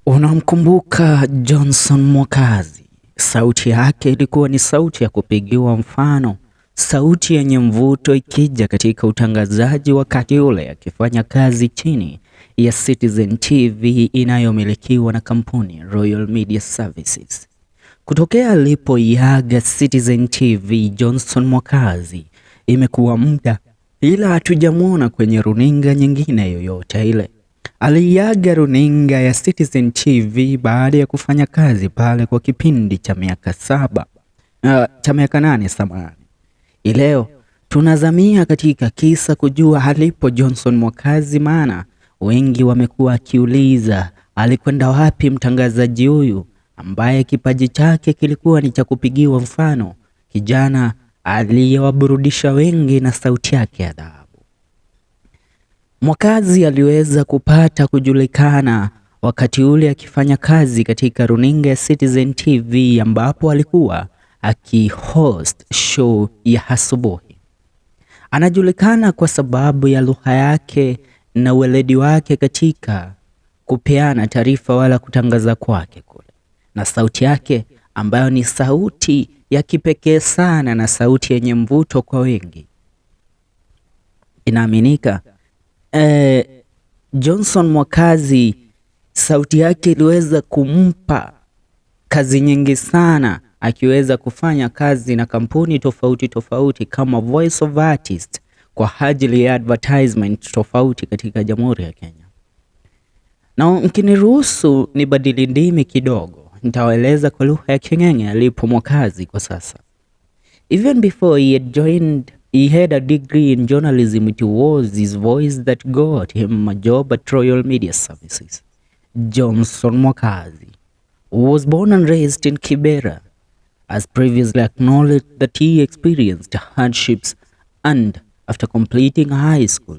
Unamkumbuka Johnson Mwakazi? Sauti yake ilikuwa ni sauti ya kupigiwa mfano, sauti yenye mvuto ikija katika utangazaji wakati ule akifanya kazi chini ya Citizen TV inayomilikiwa na kampuni Royal Media Services. Kutokea alipoiaga Citizen TV, Johnson Mwakazi, imekuwa muda ila hatujamwona kwenye runinga nyingine yoyote ile. Aliaga runinga ya Citizen TV baada ya kufanya kazi pale kwa kipindi cha miaka 8 samani. Leo tunazamia katika kisa kujua halipo Johnson Mwakazi, maana wengi wamekuwa akiuliza alikwenda wapi mtangazaji huyu ambaye kipaji chake kilikuwa ni cha kupigiwa mfano, kijana aliyewaburudisha wengi na sauti yake ya dhahabu. Mwakazi aliweza kupata kujulikana wakati ule akifanya kazi katika runinga ya Citizen TV ambapo alikuwa akihost show ya asubuhi. Anajulikana kwa sababu ya lugha yake na weledi wake katika kupeana taarifa wala kutangaza kwake kule, na sauti yake ambayo ni sauti ya kipekee sana na sauti yenye mvuto kwa wengi. Inaaminika Johnson Mwakazi sauti yake iliweza kumpa kazi nyingi sana, akiweza kufanya kazi na kampuni tofauti tofauti kama voice of artist kwa ajili ya advertisement tofauti katika Jamhuri ya Kenya. Na mkiniruhusu nibadili ndimi kidogo, nitawaeleza kwa lugha ya King'eng'e alipo Mwakazi kwa sasa. Even before he had a degree in journalism, it was his voice that got him a job at Royal Media Services. Johnson Mwakazi was born and raised in Kibera, as previously acknowledged that he experienced hardships, and after completing high school,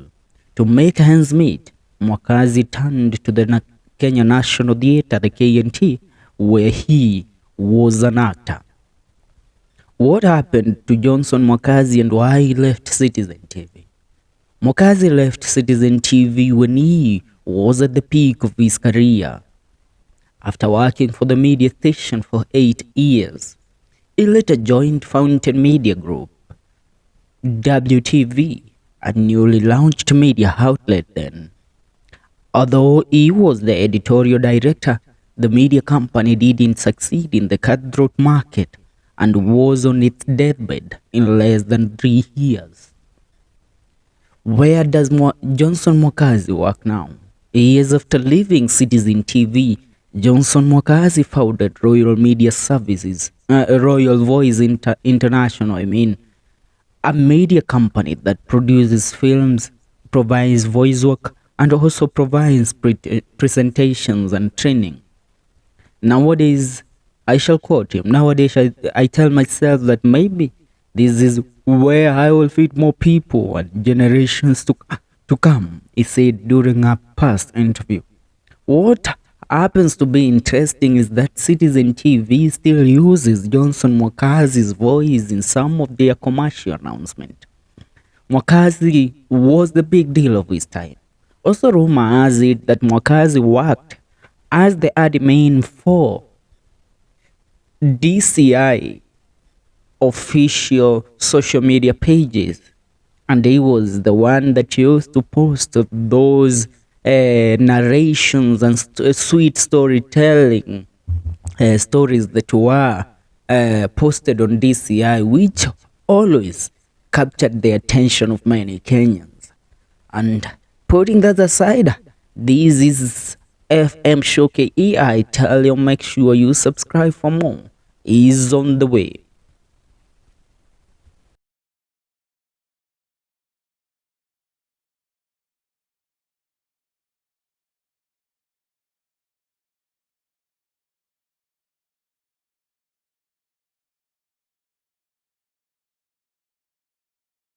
to make ends meet, Mwakazi turned to the Kenya National Theatre, the KNT, where he was an actor. What happened to Johnson Mwakazi and why he left Citizen TV? Mwakazi left Citizen TV when he was at the peak of his career. After working for the media station for 8 years, he later joined Fountain Media Group, WTV, a newly launched media outlet then. Although he was the editorial director, the media company didn't succeed in the cutthroat market and was on its deathbed in less than 3 years. Where does Johnson Mwakazi work now? Years after leaving Citizen TV, Johnson Mwakazi founded Royal Media Services, Royal Voice International, a media company that produces films, provides voice work, and also provides presentations and training. Nowadays, I shall quote him. Nowadays, I tell myself that maybe this is where I will feed more people and generations to come, he said during a past interview. What happens to be interesting is that Citizen TV still uses Johnson Mwakazi's voice in some of their commercial announcements. Mwakazi was the big deal of his time. Also, rumor has it that Mwakazi worked as the admin for DCI official social media pages, and he was the one that used to post those narrations and sweet storytelling stories that were posted on DCI, which always captured the attention of many Kenyans. And putting that aside, this is FM Show KE. I tell you, make sure you subscribe for more. Is on the way.